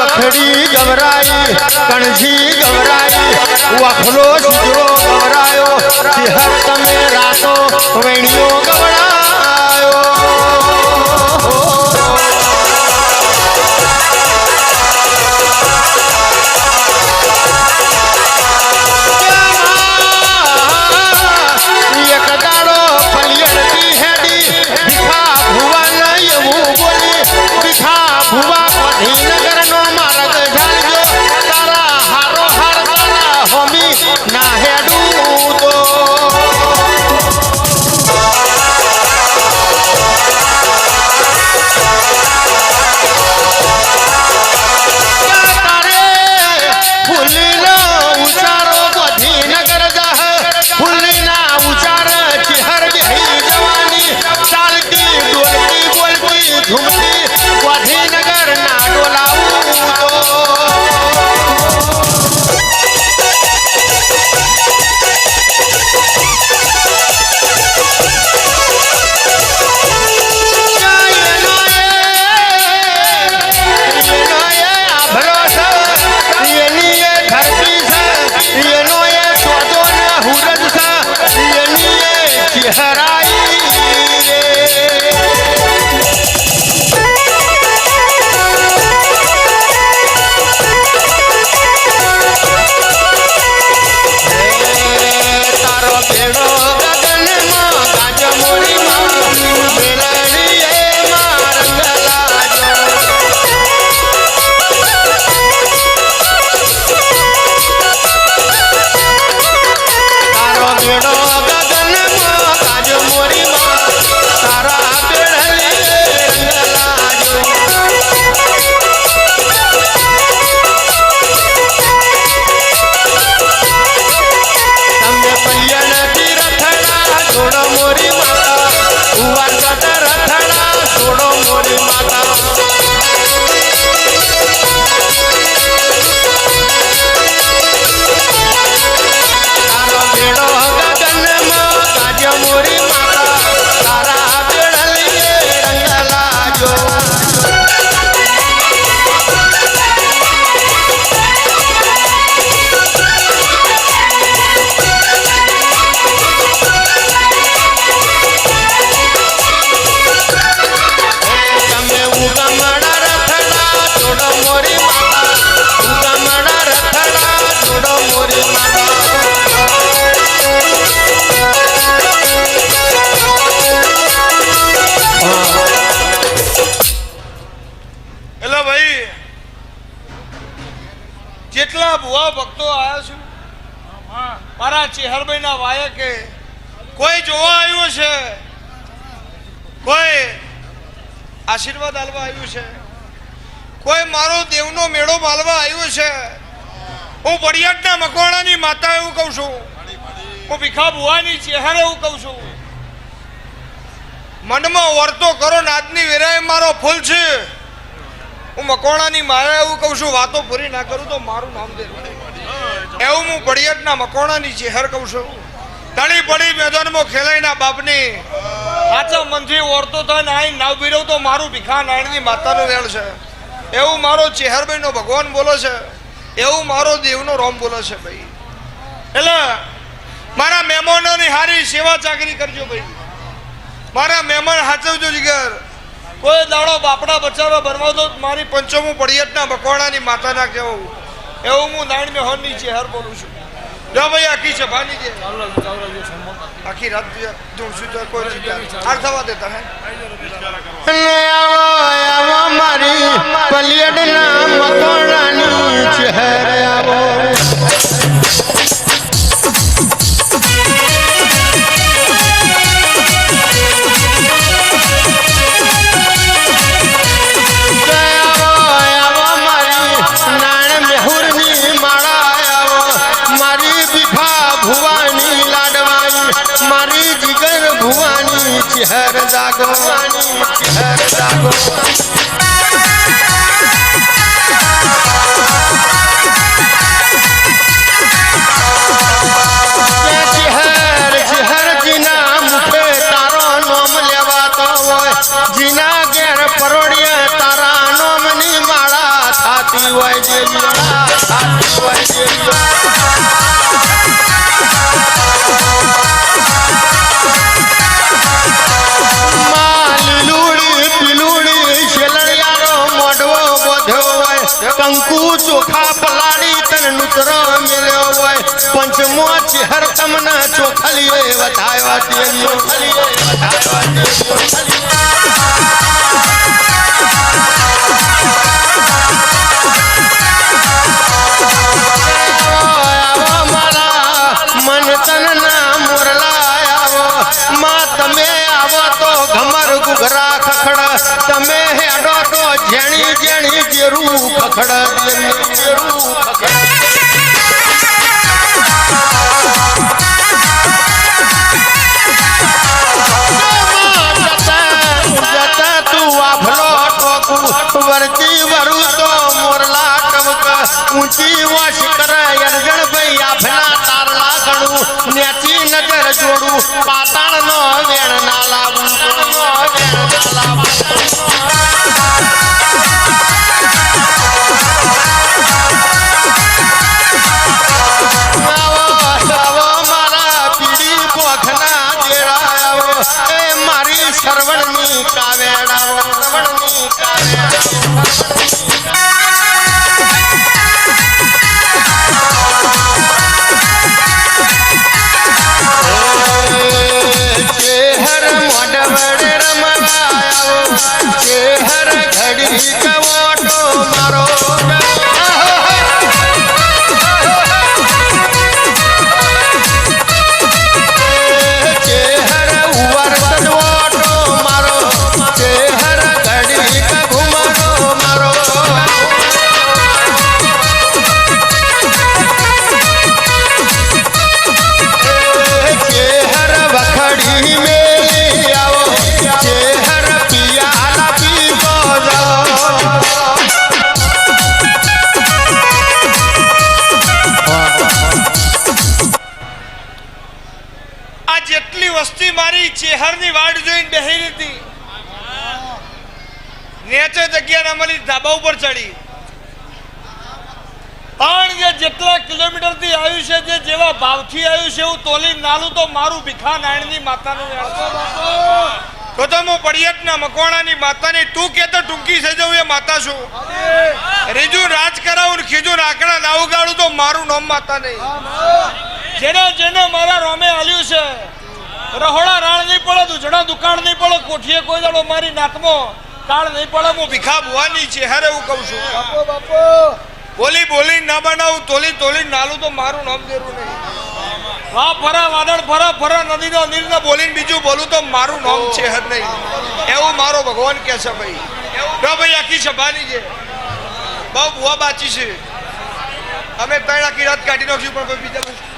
વખડી ગવરાઈ કણજી ગવરાઈ વખલો સુજરો ગવરાયો સિહર તમે રાતો વેણીઓ ગવરાયો એક દાડો ફલિયડતી હેડી ભીખા ભુવા ન એવું બોલી ભીખા ભુવા ગાંધીનગર નો માર્ગ જાણજો તારા હારો હાર તારા હોમી ના હેડું તો તારે ફૂલીનો ઉચારો ગાંધીનગર જાહ ફૂલીના ઉચાર ચિહર બેહી જવાની ચાલતી ડોલતી બોલતી ઝૂમતી ગાંધીનગર ના ડોલાવું તો જેટલા ભુવા ભક્તો આવ્યા છે મારા ચેહરભાઈ ના વાયકે કોઈ જોવા આવ્યું છે, કોઈ આશીર્વાદ આલવા આવ્યું છે, કોઈ મારો દેવનો મેળો માલવા આવ્યું છે. હું બળિયાદના મકવાણાની માતા એવું કહું છું, હું ભીખા ભુવાની ચેહર એવું કહું છું. મનમાં વર્તો કરો નાદની વેરાય મારો ફૂલ છે. હું મકવાણાની માયા એવું કહું છું, વાતો પૂરી ના કરું તો મારું નામ દે એવું હું બળિયાદના મકવાણાની ચેહર કહું છું. તણી પડી મેદાનમાં ખેલાઈના બાપની સાચા મનથી ઓરતો થાય ને આઈ નાવ બીરવ તો મારું ભીખા નાયણની માતાનો વેળ છે. એવું મારો ચેહરભાઈનો ભગવાન બોલો છે, એવું મારો દેવનો રોમ બોલો છે ભાઈ. એટલે મારા મહેમાનોની હારી સેવા ચાકરી કરજો ભાઈ. મારા મહેમાન હાચવજો જીગર. કોઈ દાડો બાપડા બચારો બનવા દો મારી પંચમું બળિયાદના મકવાણાની માતાના કહેવું એવું હું નાયણ મેહોનની ચેહર બોલું છું. જો ભાઈ આખી સભાની જે આખી રાત કોઈ થવા દેતા આવો મારી બલિયાદના મકવાણાની ચેહર આવો. ચેહર જાગવાની ચેહર જાગો જીવાય દેવીઓના આ જીવાય દેવીઓ કંકુ ચોખા પલાળી તન નુતરો મેલ્યો હોય પંચમો ચહેર તમને ચોખલીએ વધાયો દેવીઓ મારા મન તન ના મોરલા આવો માં તમે આવો તો ઘમર ગુગરા ખખડ તમે હેડો તો જેણી જેણી જેરું ખખડ જેરું ખખડ વરતી વરું તો મોરલા ટમક ઊંચી વશ કરે અરજણ ભાઈ આભના તારલા ગણું નેચી નજર જોડું પાતાળ નો વેણ ના લાવું મારા પીડી પોખના દેરાવો એ મારી સરવણની કાવેડાવો સરવણની કાવેડાવો ચેહર મોઢવડે રમવાયો ચેહર ઘડી કવોટો મારો ચેહર ઉવર તડવોટો મારો ચેહર ઘડી ઘુમરો મારો ચેહર વખડી મેલી આવો ચેહર પિયાલા પીવો આ જેટલી વસ્તી મારી ચેહરની વાડ જોઈને બેહી હતી નેચે જગ્યા ના મળી ધાબા ઉપર ચડી પણ જે જેટલા કિલોમીટર થી આવ્યું છે જે જેવા ભાવથી આવ્યું છે એવું તોલી નાલું તો મારું ભીખા નાયણની માતાનું તો હું પડિયતના મકવાણાની માતાની તું કે તો ટૂંકી થઈ જવું એ માતા છું રીજુ રાજ કરાવું ખીજુ નાકડા ના ઉગાડું તો મારું નામ માતા નહીં જેને જેને મારા રોમે આલ્યું છે રહોડા રાળ નહીં પડે દુજડા દુકાળ નહીં પડે કોઠીએ કોઈ દાડો મારી નાકમાં કાળ નહીં પડે હું ભીખા ભુવાની છે હારે એવું કહું છું બોલી બોલી ના બનાવું તોલી તોલી નાલું તો મારું નામ દેરું નહીં વાહ ફરા વાદળ ફરા ફરા નદી નો નીર બોલીને બીજું બોલું તો મારું નામ છે હર નહીં એવું મારો ભગવાન કે છે ભાઈ એવું ભાઈ આખી સભાની છે બહુ ભુવા બાચી છે અમે ત્રણ આખી રાત કાઢી નાખ્યું પણ બીજા